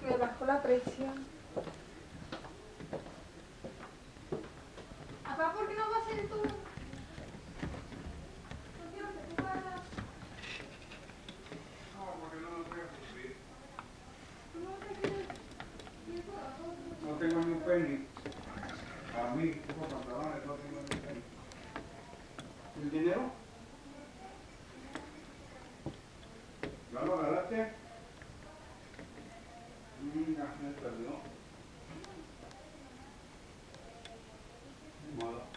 Me bajó la presión. Papá, ¿por qué no vas a ir tú? No quiero que tú vayas. No, porque no nos voy a cumplir. ¿Tú no te quieres ir por nosotros? No tengo ni un penny. A mí, como pantalones, no tengo ni un penny. ¿El dinero? ¿Ya lo agarraste? Ya, me perdió. Ni modo.